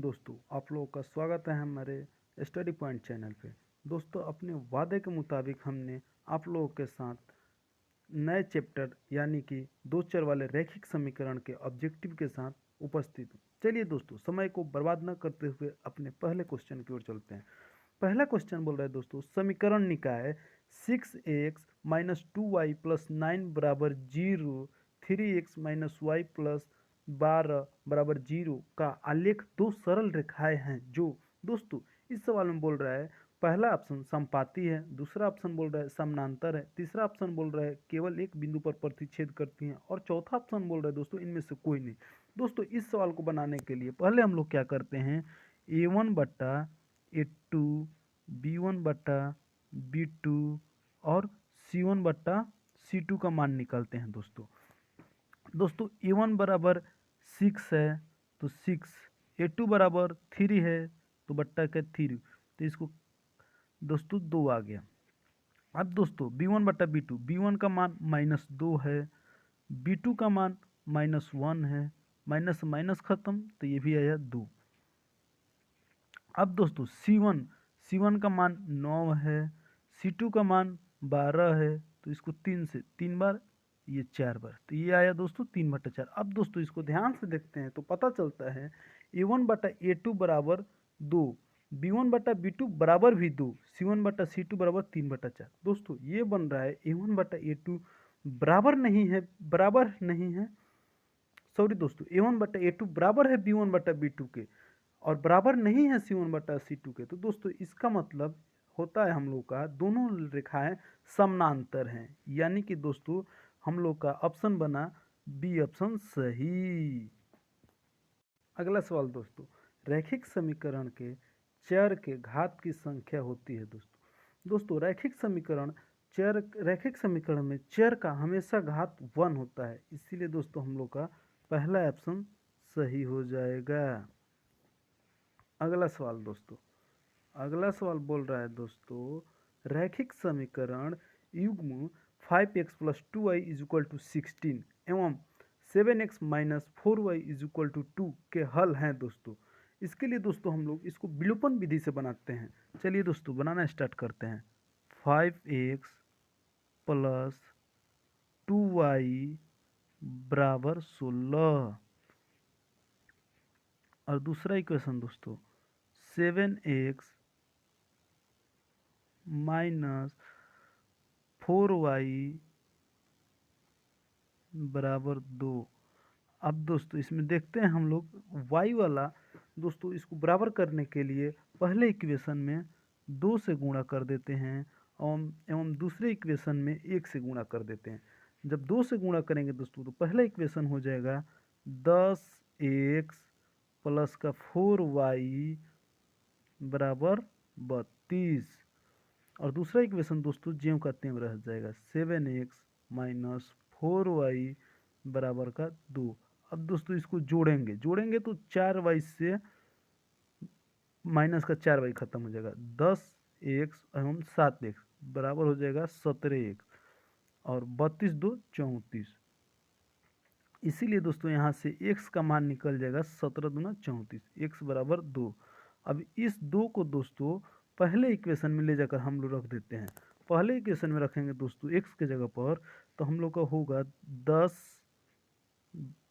दोस्तों, आप लोगों का स्वागत है हमारे स्टडी पॉइंट चैनल पे। दोस्तों, अपने वादे के मुताबिक हमने आप लोगों के साथ नए चैप्टर यानी कि दो चर वाले रैखिक समीकरण के ऑब्जेक्टिव के साथ उपस्थित हूँ। चलिए दोस्तों, समय को बर्बाद न करते हुए अपने पहले क्वेश्चन की ओर चलते हैं। पहला क्वेश्चन बोल रहा है दोस्तों, समीकरण निकाय 6x माइनस 2y प्लस 9 बराबर 0, 3x माइनस वाई प्लस 12 बराबर 0 का आलेख दो सरल रेखाएं हैं जो दोस्तों इस सवाल में बोल रहा है। पहला ऑप्शन समपाती है, दूसरा ऑप्शन बोल रहा है समानांतर है, तीसरा ऑप्शन बोल रहा है केवल एक बिंदु पर प्रतिच्छेद करती हैं और चौथा ऑप्शन बोल रहा है दोस्तों इनमें से कोई नहीं। दोस्तों, इस सवाल को बनाने के लिए पहले हम लोग क्या करते हैं, A1/A2, B1/B2 और C1/C2 का मान निकालते हैं। दोस्तों A1 बराबर 6 है तो 6, A2 बराबर 3 है तो बट्टा के 3, तो इसको दोस्तों 2 आ गया। अब दोस्तों B1/B2, B1 का मान -2 है, B2 का मान -1 है, माइनस माइनस खत्म तो ये भी आया 2। अब दोस्तों C1 का मान 9 है, C2 का मान 12 है, तो इसको 3 से 3 बार, ये 4 बार, तो ये आया दोस्तों 3/4। अब दोस्तों इसको ध्यान से देखते हैं तो पता चलता है A1/A2 बराबर 2, B1/B2 बराबर भी 2, C1/C2 बराबर 3/4। दोस्तों ये बन रहा है A1/A2 बराबर नहीं है, सॉरी दोस्तों, A1/A2 बराबर है B1/B2 के और बराबर नहीं है C1/C2 के। तो दोस्तों इसका मतलब होता है हम लोग का दोनों रेखाएं समानांतर हैं, यानी कि दोस्तों हम लोग का ऑप्शन बना बी ऑप्शन सही। अगला सवाल दोस्तों, रैखिक समीकरण के चर के घात की संख्या होती है। दोस्तों रैखिक समीकरण में चर का हमेशा घात 1 होता है, इसीलिए दोस्तों हम लोग का पहला ऑप्शन सही हो जाएगा। अगला सवाल बोल रहा है दोस्तों, रैखिक समीकरण युग्म 5x plus 2y is equal to 16 एवं 7x minus 4y is equal to 2 के हल हैं। दोस्तों इसके लिए दोस्तों हम लोग इसको विलोपन विधि से बनाते हैं। चलिए दोस्तों बनाना स्टार्ट करते हैं। 5x प्लस 2y बराबर 16 और दूसरा इक्वेशन दोस्तों 7x माइनस 4y बराबर 2। अब दोस्तों इसमें देखते हैं हम लोग y वाला, दोस्तों इसको बराबर करने के लिए पहले इक्वेशन में 2 से गुणा कर देते हैं एवं दूसरे इक्वेशन में 1 से गुणा कर देते हैं। जब 2 से गुणा करेंगे दोस्तों तो पहला इक्वेशन हो जाएगा 10x प्लस का 4y बराबर 32 और दूसरा इक्वेशन दोस्तों ज्यों का त्यों रह जाएगा 7x माइनस 4y बराबर का 2। अब दोस्तों इसको जोड़ेंगे तो 4y से माइनस का 4y खत्म हो जाएगा, 10x एवं 7x बराबर हो जाएगा 17x और 32 2 34। इसीलिए दोस्तों यहाँ से x का मान निकल जाएगा 17 दूना 34, x बराबर 2। अब इस 2 को दोस्तों पहले इक्वेशन में ले जाकर हम लोग रख देते हैं। पहले इक्वेशन में रखेंगे दोस्तों x के जगह पर, तो हम लोग का होगा 10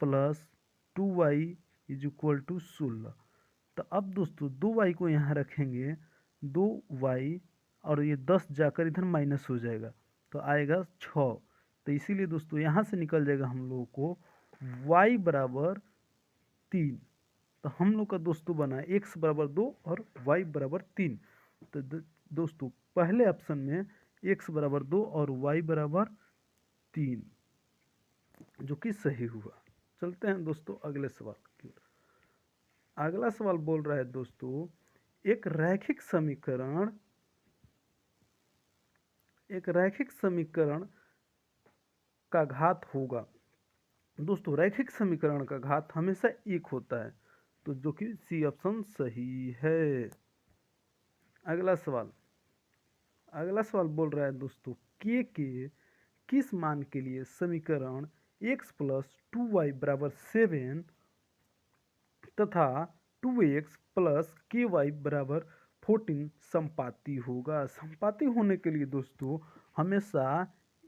plus 2y is equal to 16। तो अब दोस्तों 2y को यहाँ रखेंगे, 2y और ये 10 जाकर इधर माइनस हो जाएगा तो आएगा 6। तो इसीलिए दोस्तों यहाँ से निकल जाएगा हम लोगों को y बराबर 3। तो हम लोग का दोस्तों बना x बराबर 2 और y बराबर 3। तो दोस्तों पहले ऑप्शन में x बराबर 2 और y बराबर 3 जो कि सही हुआ। चलते हैं दोस्तों अगले सवाल की ओर। अगला सवाल बोल रहा है दोस्तों, एक रैखिक समीकरण का घात होगा। दोस्तों रैखिक समीकरण का घात हमेशा 1 होता है, तो जो कि सी ऑप्शन सही है। अगला सवाल बोल रहा है दोस्तों, के किस मान के लिए समीकरण x प्लस 2y बराबर 7 तथा 2x प्लस के वाई बराबर 14 संपाती होगा। संपाती होने के लिए दोस्तों हमेशा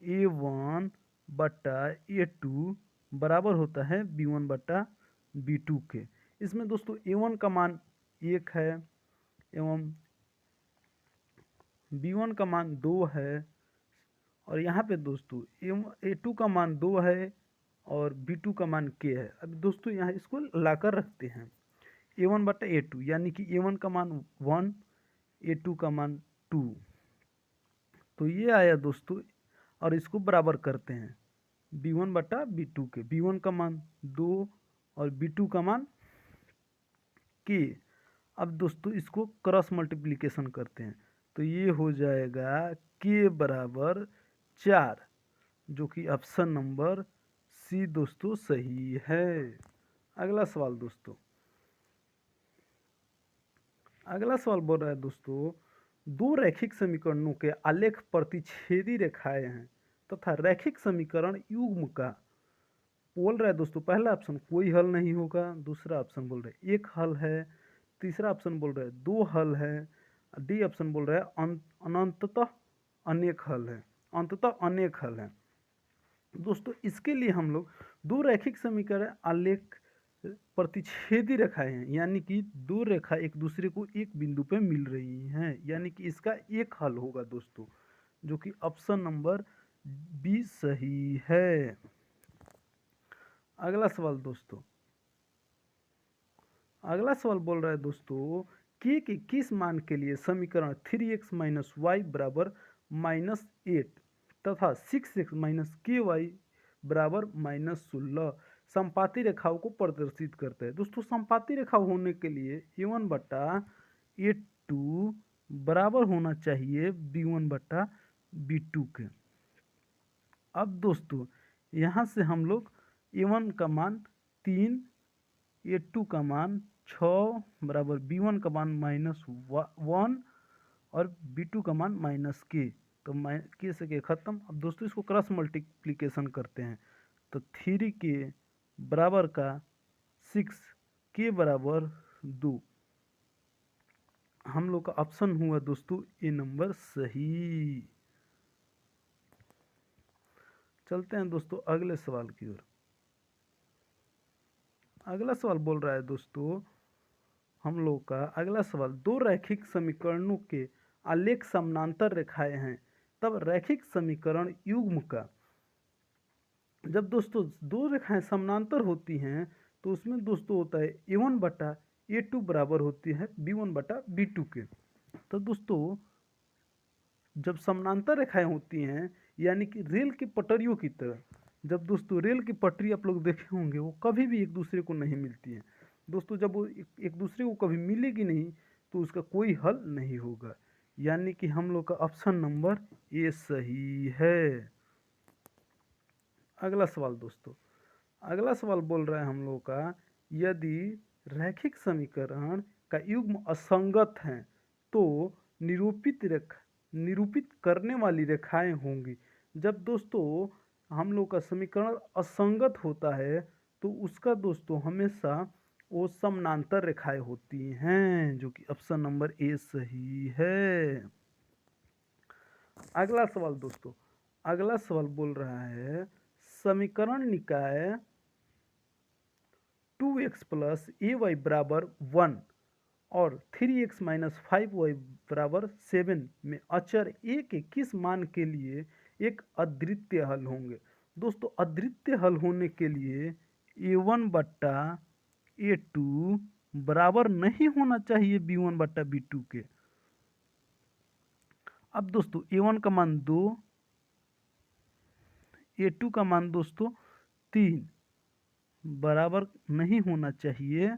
a1 बटा a2 बराबर होता है b1 बटा b2 के। इसमें दोस्तों a1 का मान 1 है एवं b1 का मान 2 है और यहाँ पे दोस्तों a2 का मान 2 है और b2 का मान k है। अब दोस्तों यहाँ इसको लाकर रखते हैं a1 बटा a2 यानी कि a1 का मान 1 a2 का मान 2, तो ये आया दोस्तों। और इसको बराबर करते हैं b1 बटा b2 के। b1 का मान 2 और b2 का मान k। अब दोस्तों इसको क्रॉस मल्टीप्लिकेशन करते हैं तो ये हो जाएगा k बराबर 4, जो कि ऑप्शन नंबर सी दोस्तों सही है। अगला सवाल दोस्तों, अगला सवाल बोल रहा है दोस्तों, दो रैखिक समीकरणों के आलेख प्रतिच्छेदी रेखाएं हैं तथा रैखिक समीकरण युग्म का बोल रहा है दोस्तों। पहला ऑप्शन कोई हल नहीं होगा, दूसरा ऑप्शन बोल रहा है एक हल है, तीसरा ऑप्शन बोल रहा है दो हल है, डी ऑप्शन बोल रहा है अनंततः अनेक हल है, अंततः अनेक हल है। दोस्तों इसके लिए हम लोग दो रैखिक समीकरण आलेख प्रतिच्छेदी रेखाएं हैं, यानी कि दो रेखा एक दूसरे को एक बिंदु पे मिल रही हैं, यानी कि इसका एक हल होगा दोस्तों, जो कि ऑप्शन नंबर बी सही है। अगला सवाल दोस्तों, अगला सवाल बोल रहा है दोस्तों के किस मान के लिए समीकरण 3x माइनस वाई बराबर -8 तथा 6x माइनस के वाई बराबर -16 संपाती रेखाओं को प्रदर्शित करता है। दोस्तों संपाती रेखा होने के लिए a1 बटा a2 बराबर होना चाहिए b1 बटा b2 के। अब दोस्तों यहाँ से हम लोग a1 का मान 3, a2 का मान 6 बराबर b1 का मान -1 और b2 का मान -k, तो k से k खत्म। अब दोस्तों इसको क्रॉस मल्टीप्लिकेशन करते हैं तो 3k बराबर का 6, k बराबर 2। हम लोग का ऑप्शन हुआ दोस्तों ए नंबर सही। चलते हैं दोस्तों अगले सवाल की ओर। अगला सवाल बोल रहा है दोस्तों, हम लोग का अगला सवाल, दो रैखिक समीकरणों के आलेख समानांतर रेखाएं हैं तब रैखिक समीकरण युग्म का। जब दोस्तों दो रेखाएं समानांतर होती हैं तो उसमें दोस्तों होता है a1 बटा a2 बराबर होती है b1 बटा b2 के। तो दोस्तों जब समानांतर रेखाएं होती हैं यानी कि रेल की पटरियों की तरह, जब दोस्तों रेल की पटरी आप लोग देखे होंगे वो कभी भी एक दूसरे को नहीं मिलती हैं दोस्तों। जब वो एक दूसरे को कभी मिलेगी नहीं तो उसका कोई हल नहीं होगा, यानी कि हम लोग का ऑप्शन नंबर ए सही है। अगला सवाल दोस्तों, अगला सवाल बोल रहा है हम लोग का, यदि रैखिक समीकरण का युग्म असंगत है तो निरूपित करने वाली रेखाएं होंगी। जब दोस्तों हम लोग का समीकरण असंगत होता है तो उसका दोस्तों हमेशा वो समानांतर रेखाएं होती हैं, जो कि ऑप्शन नंबर ए सही है। अगला सवाल दोस्तों, अगला सवाल बोल रहा है, समीकरण निकाय 2x प्लस ए वाई बराबर 1 और 3x माइनस 5y बराबर 7 में अचर a के किस मान के लिए एक अद्वितीय हल होंगे। दोस्तों अद्वितीय हल होने के लिए a1 बट्टा a2 बराबर नहीं होना चाहिए b1 बट्टा b2 के। अब दोस्तों a1 का मान 2, a2 का मान दोस्तों 3 बराबर नहीं होना चाहिए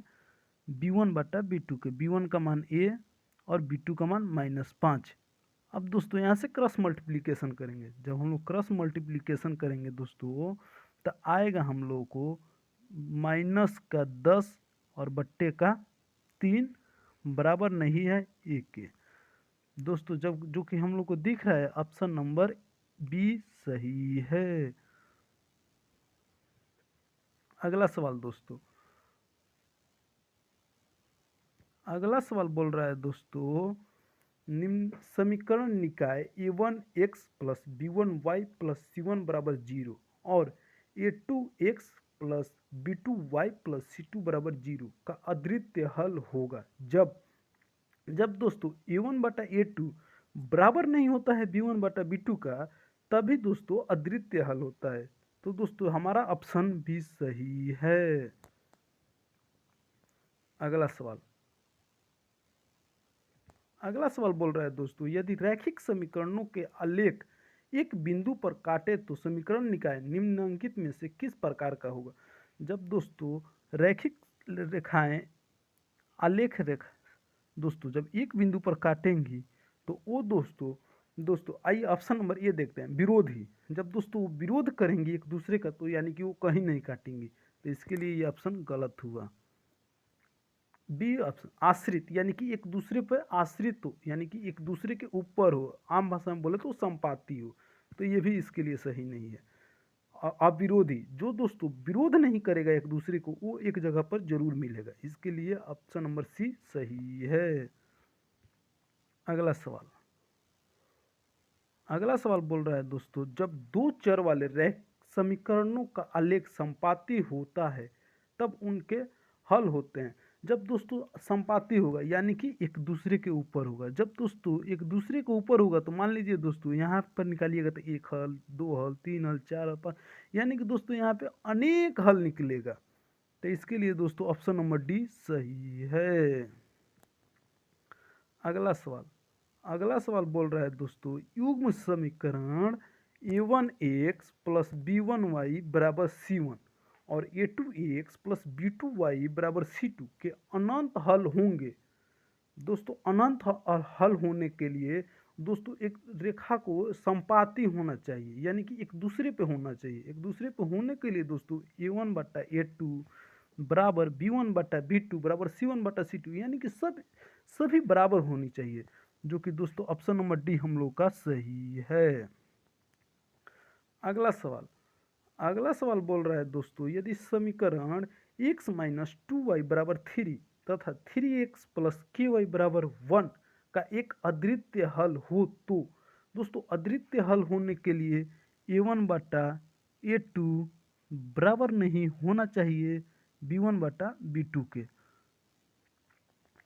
b1 बटा b2 के। b1 का मान a और b2 का मान -5। अब दोस्तों यहाँ से क्रॉस मल्टीप्लिकेशन करेंगे। जब हम लोग क्रॉस मल्टीप्लिकेशन करेंगे दोस्तों तो आएगा हम लोगों को -10 और बट्टे का 3 बराबर नहीं है a के। दोस्तों जब जो कि हम लोग को दिख रहा है ऑप्शन नंबर बी सही है। अगला सवाल दोस्तों, अगला सवाल बोल रहा है दोस्तों, निम्न समीकरण निकाय a1x plus b1y plus c1 बराबर 0 और a2x plus b2y plus c2 बराबर 0 का अद्वितीय हल होगा जब जब दोस्तों a1 बटा a2 बराबर नहीं होता है b1 बटा b2 का, तभी दोस्तों अद्वितीय हल होता है। तो दोस्तों हमारा ऑप्शन भी सही है। अगला सवाल बोल रहा है दोस्तों, यदि रैखिक समीकरणों के आलेख एक बिंदु पर काटे तो समीकरण निकाय निम्नलिखित में से किस प्रकार का होगा। जब दोस्तों रैखिक रेखाएं आलेख रेखा दोस्तों जब एक बिंदु पर काटेंगी तो वो दोस्तों आइए ऑप्शन नंबर ए देखते हैं, विरोधी। जब दोस्तों वो विरोध करेंगी एक दूसरे का तो यानी कि वो कहीं नहीं काटेंगी, तो इसके लिए ये ऑप्शन गलत हुआ। बी ऑप्शन आश्रित, यानी कि एक दूसरे पर आश्रित हो, यानी कि एक दूसरे के ऊपर हो, आम भाषा में बोले तो संपाती हो, तो ये भी इसके लिए सही नहीं है। अविरोधी, जो दोस्तों विरोध नहीं करेगा एक दूसरे को, वो एक जगह पर जरूर मिलेगा, इसके लिए ऑप्शन नंबर सी सही है। अगला सवाल बोल रहा है दोस्तों, जब दो चर वाले रैखिक समीकरणों का आलेख संपाती होता है तब उनके हल होते हैं। जब दोस्तों संपाती होगा यानी कि एक दूसरे के ऊपर होगा, जब दोस्तों एक दूसरे के ऊपर होगा तो मान लीजिए दोस्तों यहाँ पर निकालिएगा तो एक हल, दो हल, तीन हल, चार हल, पाँच, यानी कि दोस्तों यहाँ पे अनेक हल निकलेगा, तो इसके लिए दोस्तों ऑप्शन नंबर डी सही है। अगला सवाल बोल रहा है दोस्तों, युग्म समीकरण a1x प्लस b1y बराबर c1 और a2x प्लस b2y बराबर c2 के अनंत हल होंगे। दोस्तों अनंत हल होने के लिए दोस्तों एक रेखा को संपाती होना चाहिए, यानी कि एक दूसरे पे होना चाहिए। एक दूसरे पे होने के लिए दोस्तों a1 बटा a2 बराबर b1 बटा b2 बराबर c1 बटा c2, यानी कि सभी बराबर होनी चाहिए, जो कि दोस्तों ऑप्शन नंबर डी हम लोग का सही है। अगला सवाल बोल रहा है दोस्तों, यदि समीकरण x माइनस 2y बराबर 3 तथा 3x प्लस ky बराबर 1 का एक अद्वितीय हल हो तो दोस्तों अद्वितीय हल होने के लिए a1 बटा a2 बराबर नहीं होना चाहिए b1 बटा b2 के।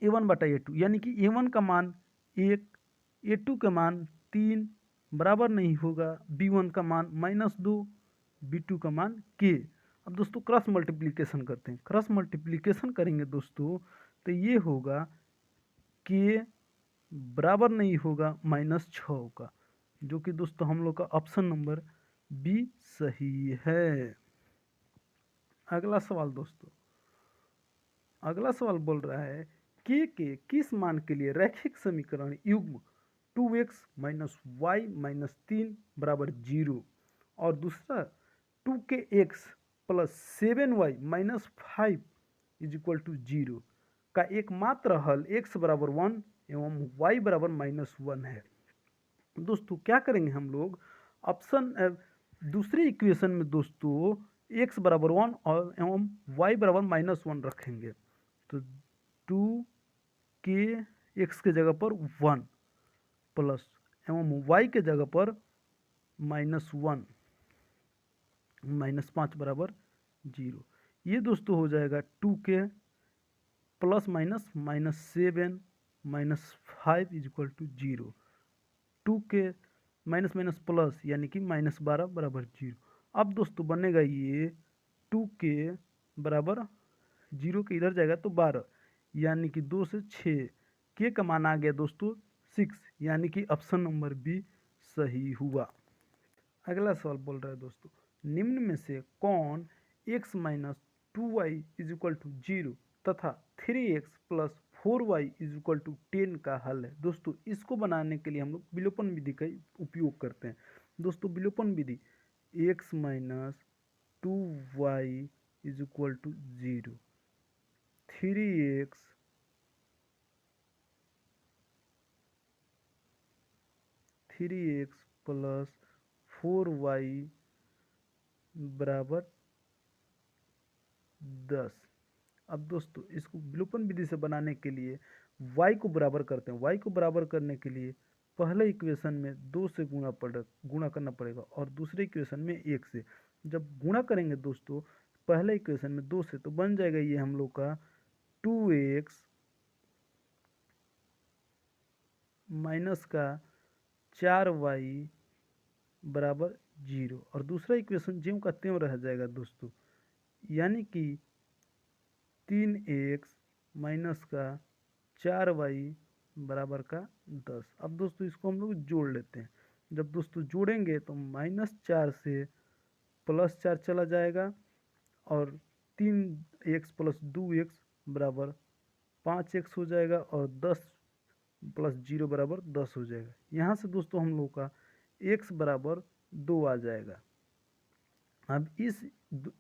a1 बटा a2 यानी कि a1 का मान 1, a2 का मान 3 बराबर नहीं होगा b1 का मान -2, b2 का मान k। अब दोस्तों क्रॉस मल्टीप्लिकेशन करते हैं, क्रॉस मल्टीप्लिकेशन करेंगे दोस्तों तो ये होगा k बराबर नहीं होगा -6 का, जो कि दोस्तों हम लोग का ऑप्शन नंबर बी सही है। अगला सवाल बोल रहा है, k के किस मान के लिए रैखिक समीकरण युग्म 2x माइनस वाई माइनस 3 बराबर 0 और दूसरा 2kx plus 7y minus 5 is equal to 0 का एकमात्र हल x बराबर 1 एवं y बराबर -1 है। दोस्तों क्या करेंगे हम लोग, ऑप्शन दूसरे इक्वेशन में दोस्तों x बराबर 1 और एवं y बराबर -1 रखेंगे, तो 2k x के जगह पर 1 प्लस एवं y के जगह पर -1 -5 बराबर 0। ये दोस्तों हो जाएगा 2k plus minus -7 -5 is equal to 0। 2k minus minus plus यानी कि -12 बराबर 0। अब दोस्तों बनेगा ये 2k बराबर 0 के इधर जाएगा तो 12, यानी कि 2 से 6, k का मान आ गया दोस्तों 6, यानी कि ऑप्शन नंबर बी सही हुआ। अगला सवाल बोल रहा है दोस्तों, निम्न में से कौन x minus 2y is equal to 0 तथा 3x plus 4y is equal to 10 का हल है। दोस्तों इसको बनाने के लिए हम लोग विलोपन विधि का उपयोग करते हैं। दोस्तों विलोपन विधि x minus 2y is equal to 0, 3x plus 4y बराबर 10 अब दोस्तों इसको विलोपन विधि से बनाने के लिए y को बराबर करते हैं। y को बराबर करने के लिए पहले इक्वेशन में 2 से गुणा करना पड़ेगा और दूसरे इक्वेशन में 1 से। जब गुणा करेंगे दोस्तों पहले इक्वेशन में 2 से तो बन जाएगा ये हम लोग का 2x माइनस का 4y बराबर 0 और दूसरा इक्वेशन ज्यों का त्यों रह जाएगा दोस्तों, यानी कि 3x माइनस का 4y बराबर का 10। अब दोस्तों इसको हम लोग जोड़ लेते हैं। जब दोस्तों जोड़ेंगे तो -4 से +4 चला जाएगा और 3x प्लस 2x बराबर 5x हो जाएगा और 10 प्लस 0 बराबर 10 हो जाएगा। यहाँ से दोस्तों हम लोग का x बराबर 2 आ जाएगा। अब इस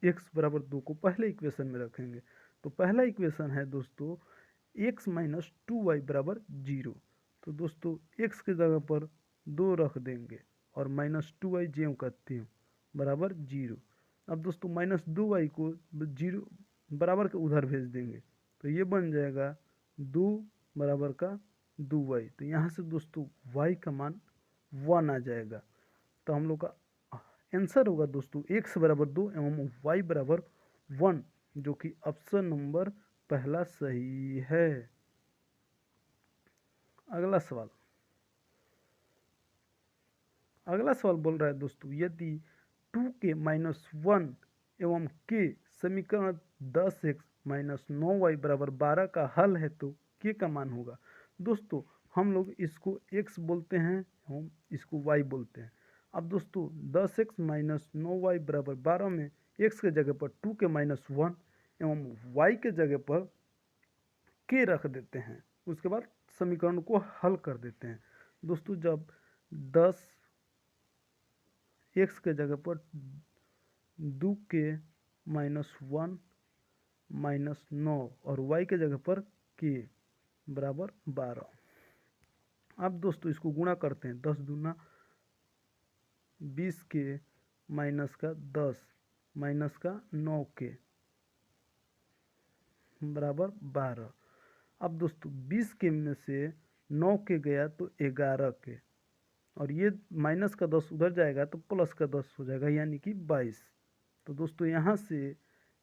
x बराबर 2 को पहले इक्वेशन में रखेंगे तो पहला इक्वेशन है दोस्तों x माइनस 2y बराबर 0। तो दोस्तों x के जगह पर 2 रख देंगे और -2y ज्यों का त्यों बराबर 0। अब दोस्तों -2y को 0 बराबर के उधर भेज देंगे तो ये बन जाएगा 2 बराबर का 2y। तो यहाँ से दोस्तों y का मान 1 आ जाएगा। तो हम लोग का आंसर होगा दोस्तों x बराबर 2 एवं y बराबर 1, जो कि ऑप्शन नंबर पहला सही है। अगला सवाल बोल रहा है दोस्तों यदि 2k माइनस 1 एवं k समीकरण 10x माइनस 9y बराबर 12 का हल है तो k का मान होगा। दोस्तों हम लोग इसको x बोलते हैं एवं इसको y बोलते हैं। अब दोस्तों 10x माइनस 9y बराबर 12 में x के जगह पर 2k माइनस 1 एवं y के जगह पर k रख देते हैं। उसके बाद समीकरण को हल कर देते हैं। दोस्तों जब 10 x के जगह पर 2k माइनस 1 माइनस 9 और y के जगह पर k बराबर 12। अब दोस्तों इसको गुणा करते हैं। 10 दूना 20k माइनस का 10 माइनस का 9k बराबर 12। अब दोस्तों 20k में से 9k गया तो 11k और ये माइनस का 10 उधर जाएगा तो प्लस का 10 हो जाएगा यानी कि 22। तो दोस्तों यहाँ से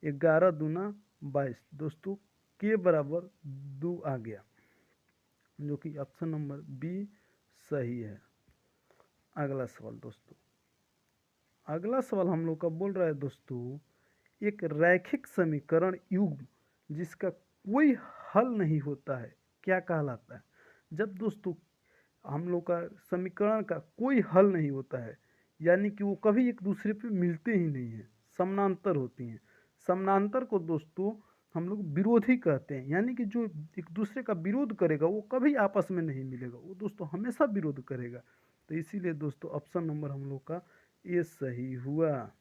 11 दूना 22 दोस्तों k बराबर 2 आ गया, जो कि ऑप्शन नंबर बी सही है। अगला सवाल दोस्तों, अगला सवाल हम लोग का बोल रहा है दोस्तों एक रैखिक समीकरण युग्म जिसका कोई हल नहीं होता है क्या कहलाता है। जब दोस्तों हम लोग का समीकरण का कोई हल नहीं होता है यानी कि वो कभी एक दूसरे पे मिलते ही नहीं है, समानांतर होती हैं। समानांतर को दोस्तों हम लोग विरोधी कहते हैं, यानी कि जो एक दूसरे का विरोध करेगा वो कभी आपस में नहीं मिलेगा, वो दोस्तों हमेशा विरोध करेगा। तो इसीलिए दोस्तों ऑप्शन नंबर हम लोग का ये सही हुआ।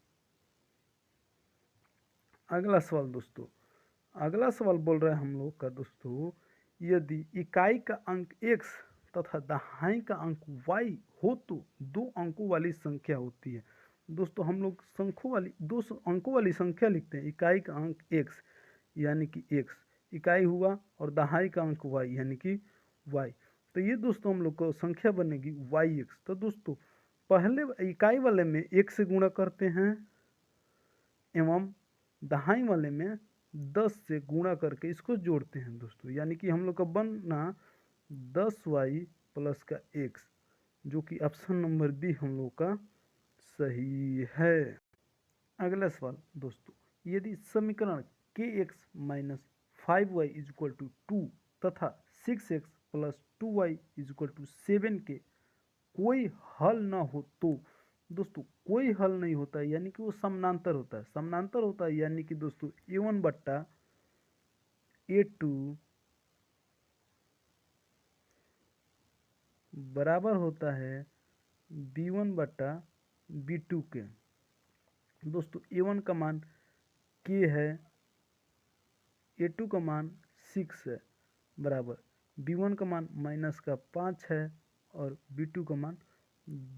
अगला सवाल दोस्तों, अगला सवाल बोल रहा है हम लोग का दोस्तों यदि इकाई का अंक x तथा दहाई का अंक y हो तो 2 अंकों वाली संख्या होती है। दोस्तों हम लोग संख्यों वाली 2 अंकों वाली संख्या लिखते हैं। इकाई का अंक x यानी कि x इकाई हुआ और दहाई का अंक y यानी कि y। तो ये दोस्तों हम लोग को संख्या बनेगी yx। तो दोस्तों पहले इकाई वाले में 1 से गुणा करते हैं एवं दहाई वाले में 10 से गुणा करके इसको जोड़ते हैं दोस्तों, यानी कि हम लोग का बनना 10y प्लस का x, जो कि ऑप्शन नंबर बी हम लोग का सही है। अगला सवाल दोस्तों, यदि समीकरण kx minus 5y is equal to 2 तथा 6x plus 2y is equal to 7 के कोई हल ना हो तो दोस्तों कोई हल नहीं होता है यानी कि वो समानांतर होता है। समानांतर होता है यानी कि दोस्तों a1 बट्टा a2 बराबर होता है b1 बट्टा b2 के। दोस्तों a1 का मान k है, a2 का मान 6 है बराबर b1 का मान माइनस का 5 है और b2 का मान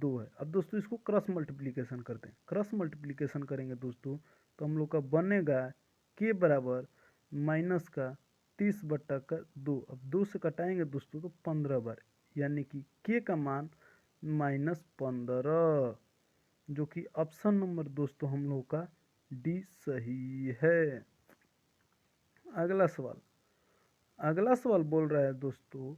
2 है। अब दोस्तों इसको क्रॉस मल्टीप्लिकेशन करते हैं। क्रॉस मल्टीप्लिकेशन करेंगे दोस्तों तो हम लोग का बनेगा k बराबर माइनस का 30/2। अब 2 से कटाएंगे दोस्तों तो 15 बार, यानी कि के का मान -15, जो कि ऑप्शन नंबर दोस्तों हम लोग का डी सही है। अगला सवाल बोल रहा है दोस्तों,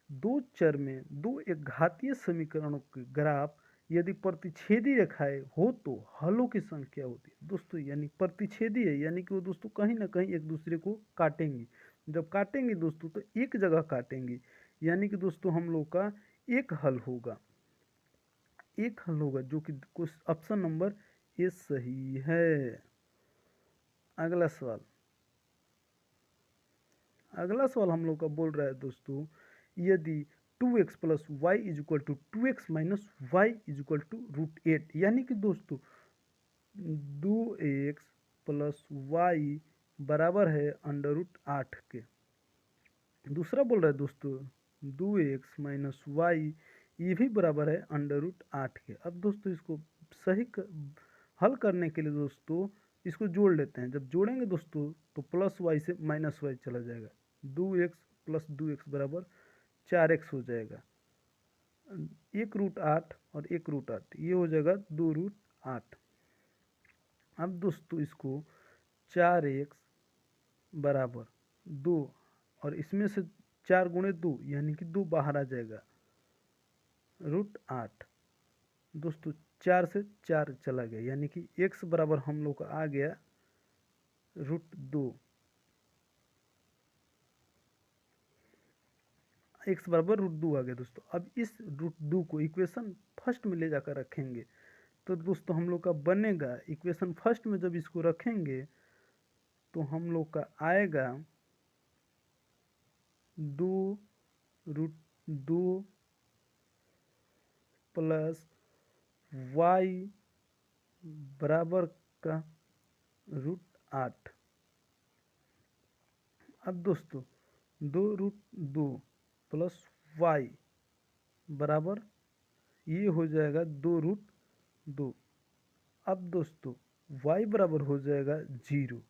दो चर में दो एक घातीय समीकरणों के ग्राफ यदि प्रतिच्छेदी रेखाएं हो तो हलों की संख्या होती है। दोस्तों यानी प्रतिच्छेदी है, यानी कि वो दोस्तों कहीं ना कहीं एक दूसरे को काटेंगी। जब काटेंगे दोस्तों तो एक जगह काटेंगी, यानी कि दोस्तों हम लोग का एक हल होगा, जो कि कुछ ऑप्शन नंबर ए सही है। अगला सवाल हम लोग का बोल रहा है दोस्तों, यदि 2x plus y is equal to 2x minus y is equal to √8, यानी कि दोस्तों 2x प्लस वाई बराबर है √8 के। दूसरा बोल रहा है दोस्तों 2x माइनस वाई ये भी बराबर है √8 के। अब दोस्तों इसको हल करने के लिए दोस्तों इसको जोड़ लेते हैं। जब जोड़ेंगे दोस्तों तो प्लस वाई से माइनस वाई चला जाएगा, 2x प्लस 2x बराबर 4x हो जाएगा। 1√8 और 1√8 ये हो जाएगा 2√8। अब दोस्तों इसको 4x बराबर 2 और इसमें से 4 गुणे 2 यानी कि 2 बाहर आ जाएगा, √8। दोस्तों 4 से 4 चला गया, यानी कि x बराबर हम लोग का आ गया √2। x बराबर √2 आ गया दोस्तों। अब इस √2 को इक्वेशन फर्स्ट में ले जाकर रखेंगे तो दोस्तों हम लोग का बनेगा, इक्वेशन फर्स्ट में जब इसको रखेंगे तो हम लोग का आएगा 2√2 प्लस वाई बराबर का √8। अब दोस्तों 2√2 प्लस वाई बराबर ये हो जाएगा 2√2। अब दोस्तों y बराबर हो जाएगा 0,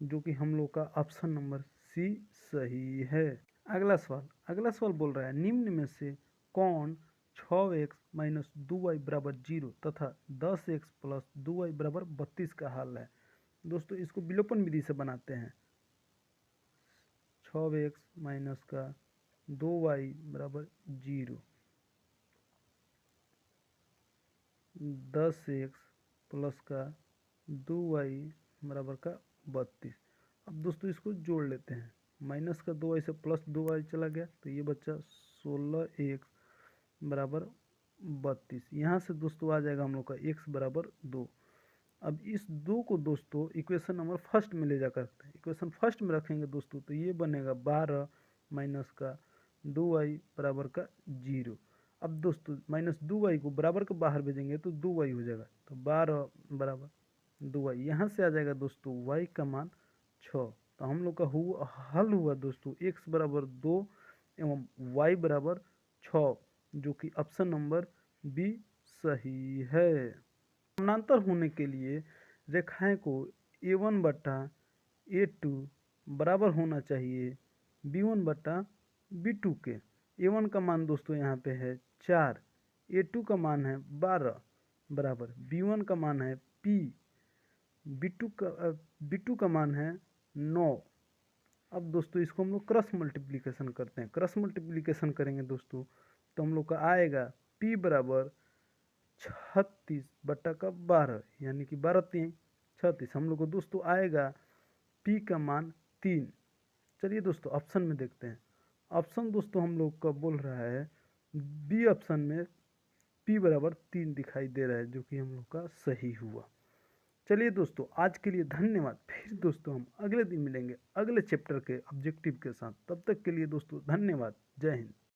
जो कि हम लोग का ऑप्शन नंबर सी सही है। अगला सवाल बोल रहा है, निम्न में से कौन 6x माइनस 2y बराबर 0 तथा 10x प्लस 2y बराबर 32 का हल है। दोस्तों इसको विलोपन विधि से बनाते हैं। 6x माइनस का 2y बराबर 0, 10x प्लस का 2y बराबर का 32। अब दोस्तों इसको जोड़ लेते हैं, माइनस का 2y से प्लस 2y चला गया तो ये बच्चा 16x बराबर 32। यहाँ से दोस्तों आ जाएगा हम लोग का x बराबर 2। अब इस 2 को दोस्तों इक्वेशन नंबर फर्स्ट में ले जा करते हैं, इक्वेशन फर्स्ट में रखेंगे दोस्तों तो ये बनेगा 12 माइनस का 2y बराबर का 0। अब दोस्तों माइनस 2y को बराबर के बाहर भेजेंगे तो 2y हो जाएगा, तो 12 बराबर 2y। यहाँ से आ जाएगा दोस्तों y का मान 6। तो हम लोग का हल हुआ दोस्तों x बराबर 2 एवं y बराबर 6, जो कि ऑप्शन नंबर बी सही है। समानांतर होने के लिए रेखाएं को a1 बटा a2 बराबर होना चाहिए b1 बटा b2 के। a1 का मान दोस्तों यहाँ पे है 4, a2 का मान है 12 बराबर b1 का मान है p, b2 का मान है 9। अब दोस्तों इसको हम लोग क्रॉस मल्टीप्लिकेशन करते हैं। क्रॉस मल्टीप्लिकेशन करेंगे दोस्तों तो हम लोग का आएगा p बराबर 36/12, यानी कि 12×3 36। हम लोग को दोस्तों आएगा p का मान 3। चलिए दोस्तों ऑप्शन में देखते हैं। ऑप्शन दोस्तों हम लोग का बोल रहा है बी ऑप्शन में p बराबर 3 दिखाई दे रहा है, जो कि हम लोग का सही हुआ। चलिए दोस्तों आज के लिए धन्यवाद। फिर दोस्तों हम अगले दिन मिलेंगे अगले चैप्टर के ऑब्जेक्टिव के साथ। तब तक के लिए दोस्तों धन्यवाद। जय हिंद।